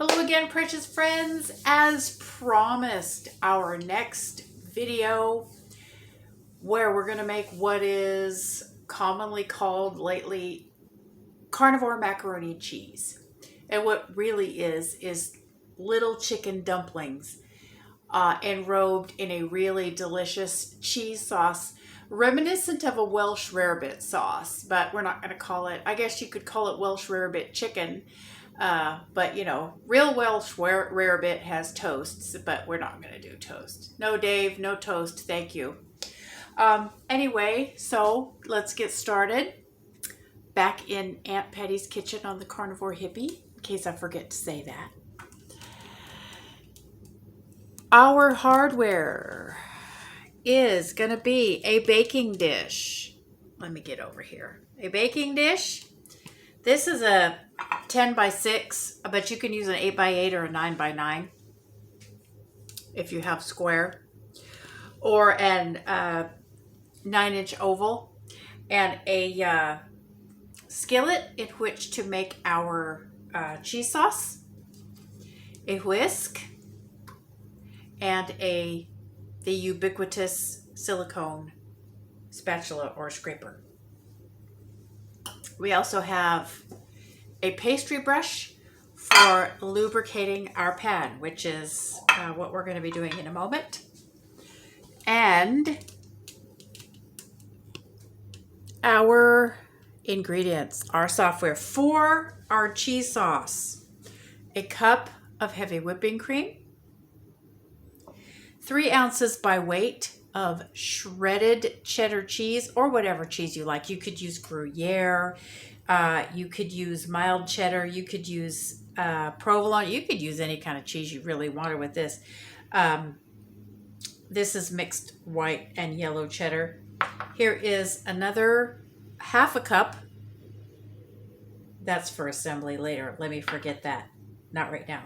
Hello again, precious friends. As promised, our next video where we're going to make what is commonly called lately carnivore macaroni and cheese. And what really is little chicken dumplings enrobed in a really delicious cheese sauce reminiscent of a Welsh rarebit sauce, but we're not going to call it, I guess you could call it Welsh rarebit chicken. But you know, real Welsh rarebit has toasts, but we're not going to do toast. No, Dave, no toast. Thank you. Anyway, so let's get started. Back in Aunt Patty's kitchen on the Carnivore Hippie, in case I forget to say that. Our hardware is going to be a baking dish. Let me get over here. A baking dish. This is a 10 by 6, but you can use an 8 by 8 or a 9 by 9 if you have square, or an 9-inch oval, and a skillet in which to make our cheese sauce, a whisk, and the ubiquitous silicone spatula or scraper. We also have a pastry brush for lubricating our pan, which is what we're going to be doing in a moment. And our ingredients, our software for our cheese sauce: a cup of heavy whipping cream, 3 ounces by weight of shredded cheddar cheese, or whatever cheese you like. You could use Gruyere, you could use mild cheddar, you could use provolone, you could use any kind of cheese you really wanted with this. This is mixed white and yellow cheddar. Here is another half a cup. That's for assembly later. Let me forget that. Not right now.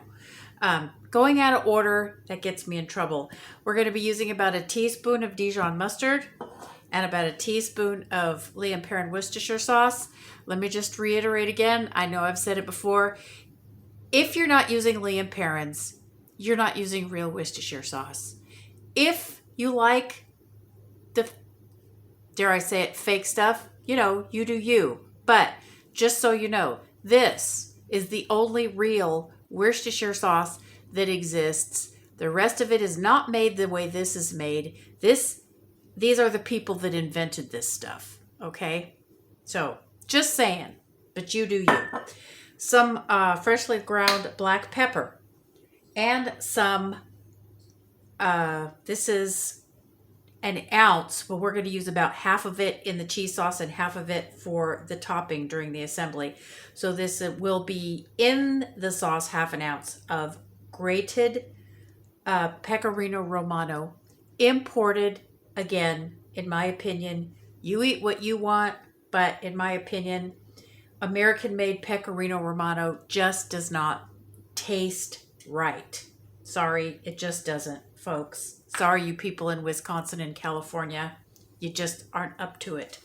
Going out of order, that gets me in trouble. We're going to be using about a teaspoon of Dijon mustard and about a teaspoon of Lea Perrins Worcestershire Sauce. Let me just reiterate again. I know I've said it before. If you're not using Lea Perrins, you're not using real Worcestershire sauce. If you like the, dare I say it, fake stuff, you know, you do you. But just so you know, this is the only real Worcestershire sauce that exists. The rest of it is not made the way this is made. These are the people that invented this stuff, okay? So, just saying, but you do you. Some freshly ground black pepper and some, this is an ounce, but we're going to use about half of it in the cheese sauce and half of it for the topping during the assembly. So this will be in the sauce, half an ounce of grated pecorino romano, imported. Again, in my opinion, you eat what you want, but in my opinion, American-made pecorino romano just does not taste right. Sorry, it just doesn't, folks. Sorry, you people in Wisconsin and California. You just aren't up to it.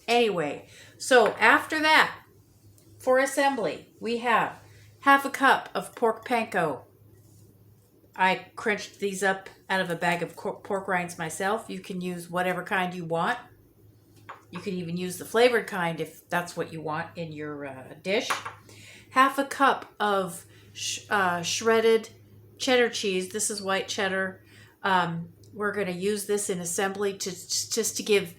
Anyway, so after that, for assembly, we have half a cup of pork panko. I crunched these up out of a bag of pork rinds myself. You can use whatever kind you want. You can even use the flavored kind if that's what you want in your dish. Half a cup of shredded cheddar cheese. This is white cheddar. We're going to use this in assembly just to give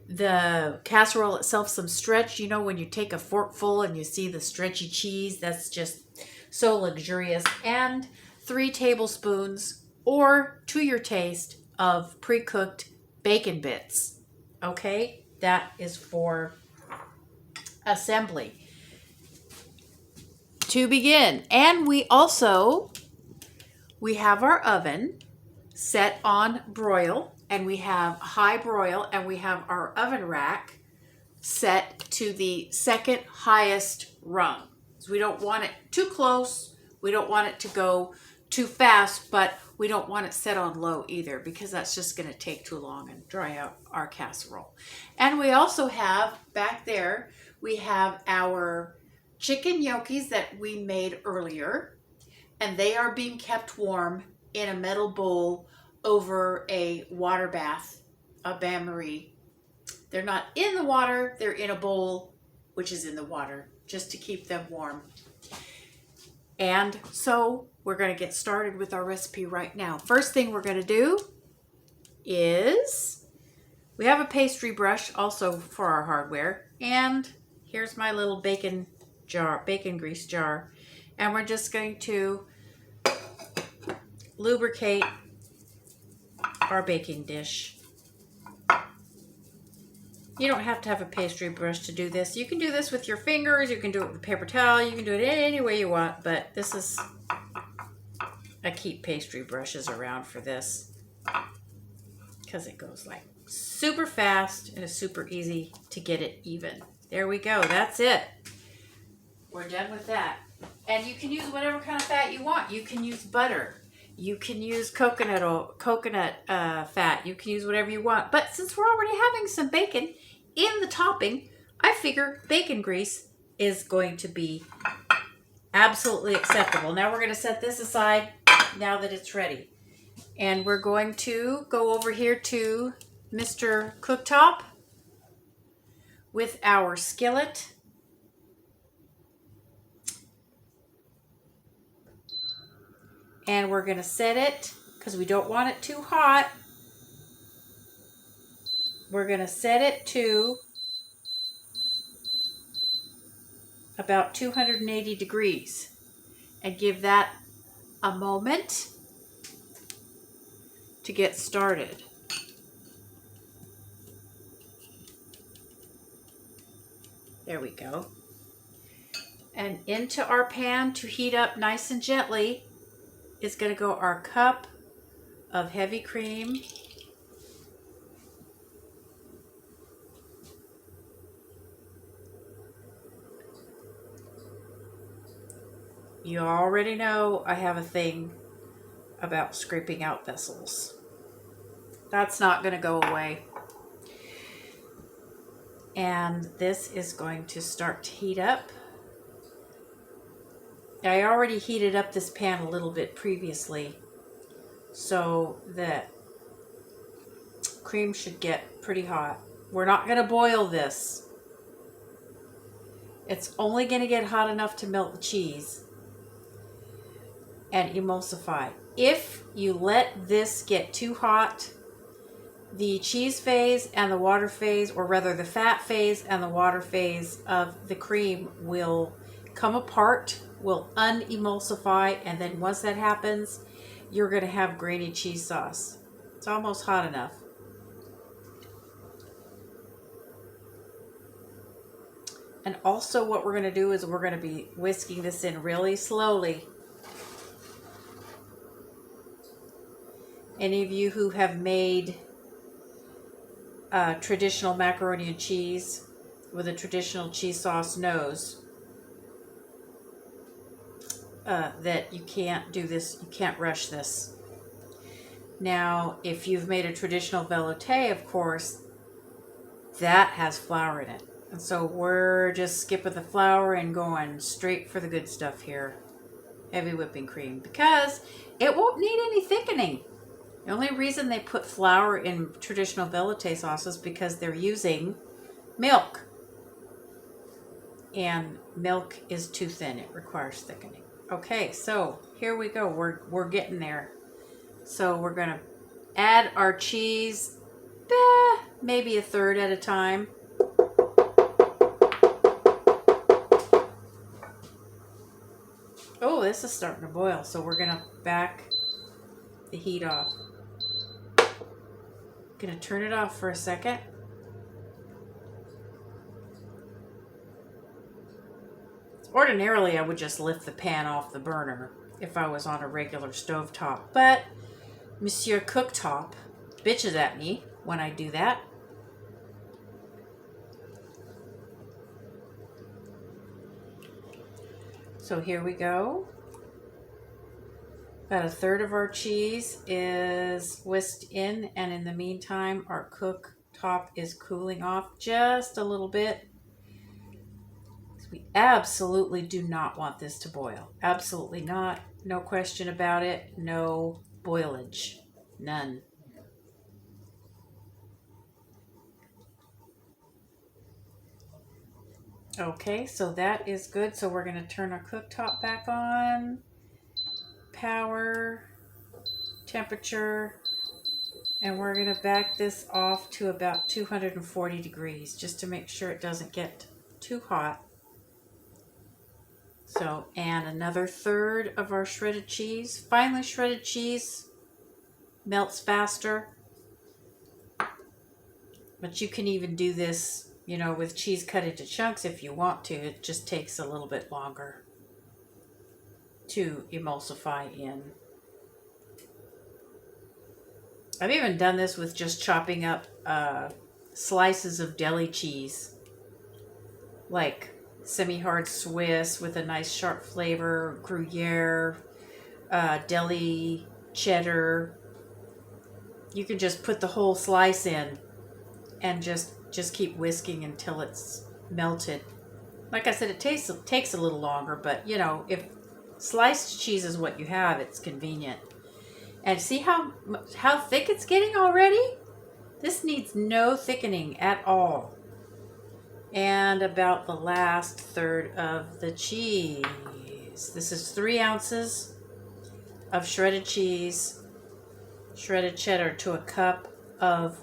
the casserole itself some stretch. You know, when you take a forkful and you see the stretchy cheese, that's just so luxurious. And 3 tablespoons, or to your taste, of pre-cooked bacon bits. Okay, that is for assembly. To begin, and we have our oven set on broil, and we have high broil, and we have our oven rack set to the second highest rung. So we don't want it too close. We don't want it to go too fast, but we don't want it set on low either, because that's just going to take too long and dry out our casserole. And we also have back there, we have our chicken gnocchis that we made earlier. and they are being kept warm in a metal bowl over a water bath, a bain-marie. They're not in the water, they're in a bowl which is in the water, just to keep them warm. And so we're going to get started with our recipe right now. First thing we're going to do is, we have a pastry brush also for our hardware, and here's my little bacon grease jar, and we're just going to lubricate our baking dish. You don't have to have a pastry brush to do this. You can do this with your fingers, you can do it with a paper towel, you can do it any way you want, but this is, I keep pastry brushes around for this because it goes like super fast and it's super easy to get it even. There we go, that's it. We're done with that. And you can use whatever kind of fat you want. You can use butter. You can use coconut fat. You can use whatever you want. But since we're already having some bacon in the topping, I figure bacon grease is going to be absolutely acceptable. Now we're going to set this aside now that it's ready. And we're going to go over here to Mr. Cooktop with our skillet. And we're going to set it, because we don't want it too hot, we're going to set it to about 280 degrees and give that a moment to get started. There we go. And into our pan to heat up nice and gently is going to go our cup of heavy cream. You already know I have a thing about scraping out vessels. That's not going to go away. And this is going to start to heat up. I already heated up this pan a little bit previously, so the cream should get pretty hot. We're not going to boil this. It's only going to get hot enough to melt the cheese and emulsify. If you let this get too hot, the cheese phase and the water phase, or rather the fat phase and the water phase of the cream will come apart, will unemulsify, and then once that happens, you're going to have grated cheese sauce. It's almost hot enough. And also what we're going to do is we're going to be whisking this in really slowly. Any of you who have made traditional macaroni and cheese with a traditional cheese sauce knows that you can't do this, you can't rush this. Now, if you've made a traditional velouté, of course, that has flour in it. And so we're just skipping the flour and going straight for the good stuff here. Heavy whipping cream, because it won't need any thickening. The only reason they put flour in traditional velouté sauces is because they're using milk. And milk is too thin, it requires thickening. Okay, so here we go. We're getting there. So we're going to add our cheese, maybe a third at a time. Oh, this is starting to boil, so we're going to back the heat off. Going to turn it off for a second. Ordinarily, I would just lift the pan off the burner if I was on a regular stovetop, but Monsieur Cooktop bitches at me when I do that. So here we go. About a third of our cheese is whisked in, and in the meantime, our cooktop is cooling off just a little bit. We absolutely do not want this to boil. Absolutely not. No question about it. No boilage. None. Okay, so that is good. So we're going to turn our cooktop back on. Power, temperature, and we're going to back this off to about 240 degrees just to make sure it doesn't get too hot. So, and another third of our shredded cheese. Finely shredded cheese melts faster. But you can even do this, you know, with cheese cut into chunks if you want to. It just takes a little bit longer to emulsify in. I've even done this with just chopping up slices of deli cheese, like semi-hard Swiss with a nice sharp flavor, Gruyere, deli cheddar. You can just put the whole slice in and just keep whisking until it's melted. Like I said, it takes a little longer, but you know, if sliced cheese is what you have, it's convenient. And see how thick it's getting already? This needs no thickening at all. And about the last third of the cheese. This is 3 ounces of shredded cheese, shredded cheddar to a cup of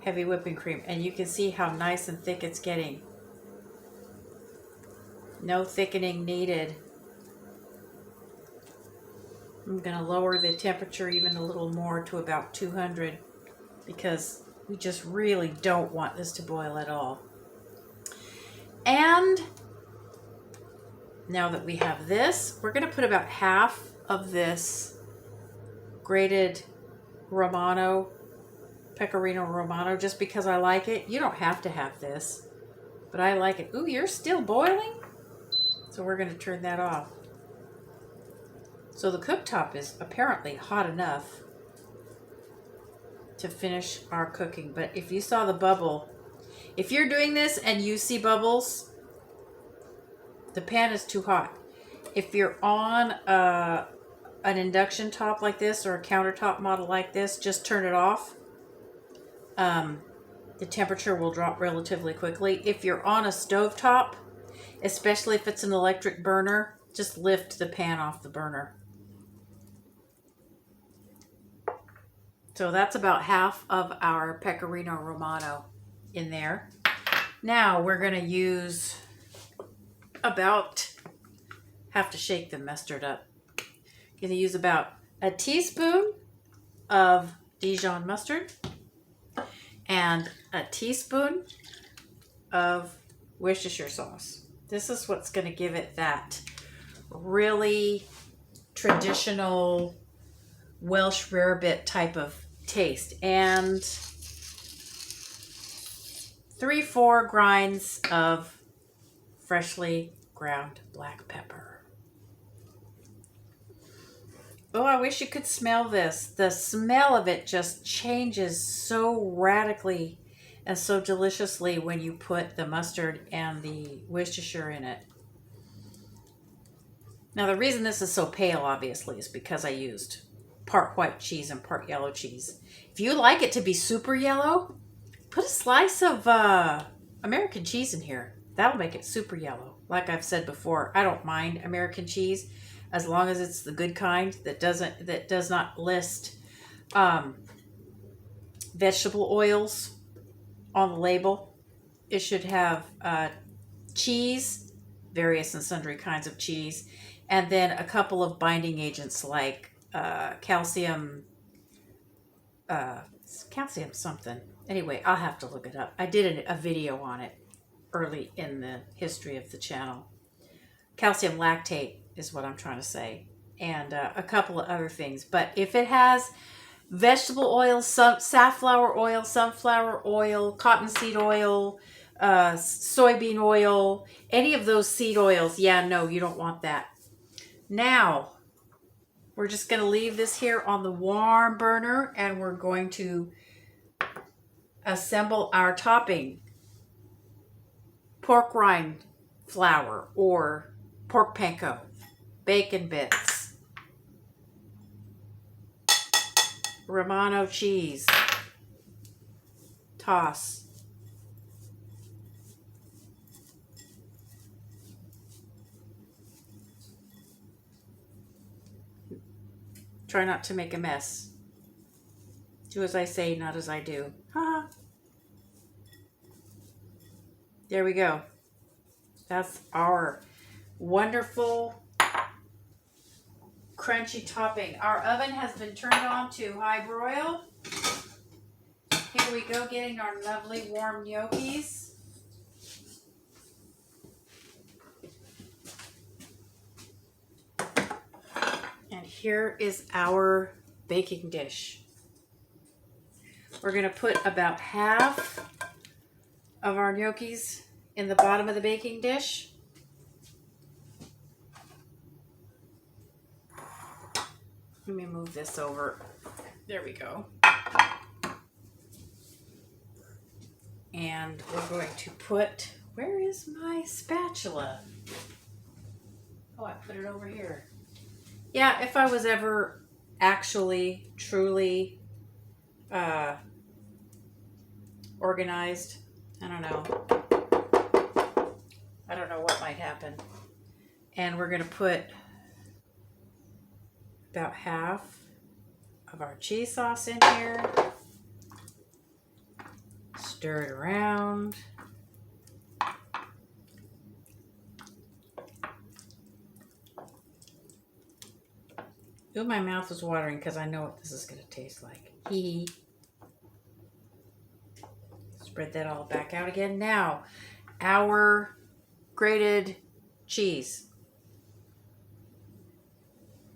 heavy whipping cream. And you can see how nice and thick it's getting. No thickening needed. I'm going to lower the temperature even a little more to about 200 because we just really don't want this to boil at all. And now that we have this, we're going to put about half of this grated romano, pecorino romano, just because I like it. You don't have to have this, but I like it. Ooh, you're still boiling? So we're going to turn that off. So the cooktop is apparently hot enough to finish our cooking. But if you saw the bubble, if you're doing this and you see bubbles, the pan is too hot. If you're on an induction top like this or a countertop model like this, just turn it off. The temperature will drop relatively quickly. If you're on a stovetop, especially if it's an electric burner, just lift the pan off the burner. So that's about half of our pecorino romano in there. Now we're going to use have to shake the mustard up. Going to use about a teaspoon of Dijon mustard and a teaspoon of Worcestershire sauce. This is what's going to give it that really traditional Welsh rarebit type of taste. And 3-4 grinds of freshly ground black pepper. Oh, I wish you could smell this. The smell of it just changes so radically and so deliciously when you put the mustard and the Worcestershire in it. Now, the reason this is so pale, obviously, is because I used part white cheese and part yellow cheese. If you like it to be super yellow, put a slice of American cheese in here. That'll make it super yellow. Like I've said before, I don't mind American cheese as long as it's the good kind that does not list vegetable oils on the label. It should have cheese, various and sundry kinds of cheese, and then a couple of binding agents like calcium something. Anyway, I'll have to look it up. I did a video on it early in the history of the channel. Calcium lactate is what I'm trying to say, and a couple of other things. But if it has vegetable oil, safflower oil, sunflower oil, cottonseed oil, soybean oil, any of those seed oils, yeah, no, you don't want that. Now, we're just going to leave this here on the warm burner, and we're going to assemble our topping. Pork rind, flour or pork panko, bacon bits, Romano cheese, toss. Try not to make a mess. Do as I say, not as I do. Ha! There we go. That's our wonderful crunchy topping. Our oven has been turned on to high broil. Here we go, getting our lovely warm gnocchis. And here is our baking dish. We're going to put about half of our gnocchis in the bottom of the baking dish. Let me move this over. There we go. And we're going to put, where is my spatula? Oh, I put it over here. Yeah, if I was ever actually, truly organized, I don't know what might happen. And we're going to put about half of our cheese sauce in here. Stir it around. Ooh, my mouth is watering because I know what this is going to taste like. Hee hee. Spread that all back out again. Now, our grated cheese.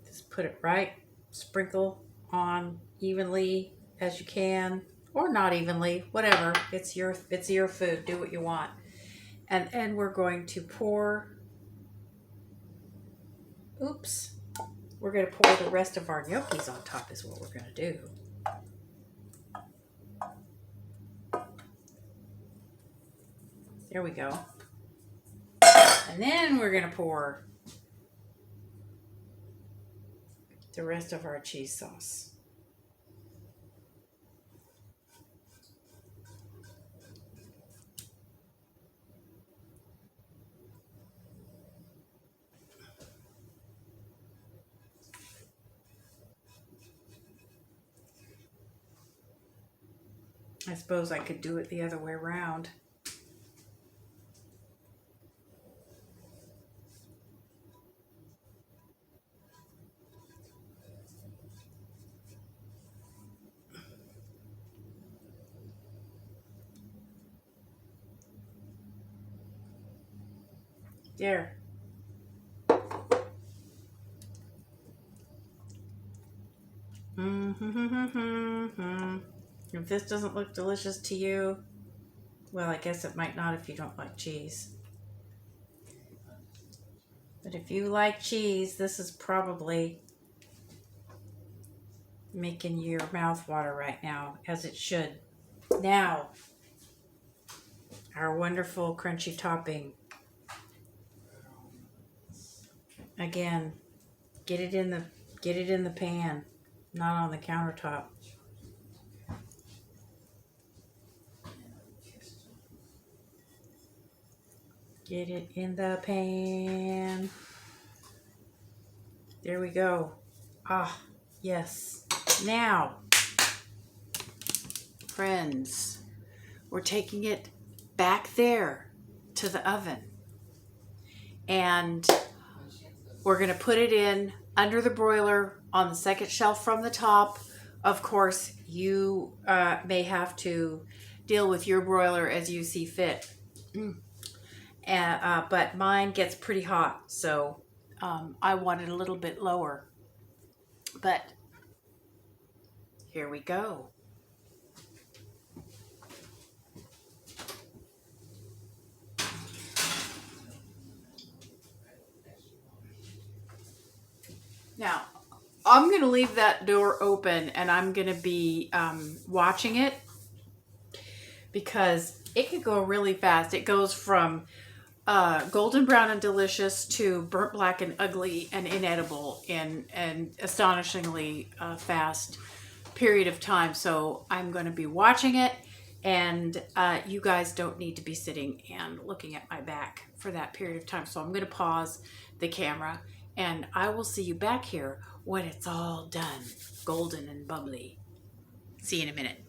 Just put it right, sprinkle on evenly as you can, or not evenly, whatever. It's your food. Do what you want. And we're going to pour. Oops. We're going to pour the rest of our gnocchis on top is what we're going to do. There we go. And then we're going to pour the rest of our cheese sauce. I suppose I could do it the other way around. There. If this doesn't look delicious to you, well, I guess it might not if you don't like cheese. But if you like cheese, this is probably making your mouth water right now, as it should. Now, our wonderful crunchy topping. Again, get it in the pan, not on the countertop. Get it in the pan. There we go. Ah, yes. Now, friends, we're taking it back there to the oven. And we're going to put it in under the broiler on the second shelf from the top. Of course, you may have to deal with your broiler as you see fit. But mine gets pretty hot, so I want it a little bit lower. But here we go. Now, I'm going to leave that door open and I'm going to be watching it because it could go really fast. It goes from golden brown and delicious to burnt black and ugly and inedible in an astonishingly fast period of time. So I'm going to be watching it, and you guys don't need to be sitting and looking at my back for that period of time. So I'm going to pause the camera, and I will see you back here when it's all done, golden and bubbly. See you in a minute.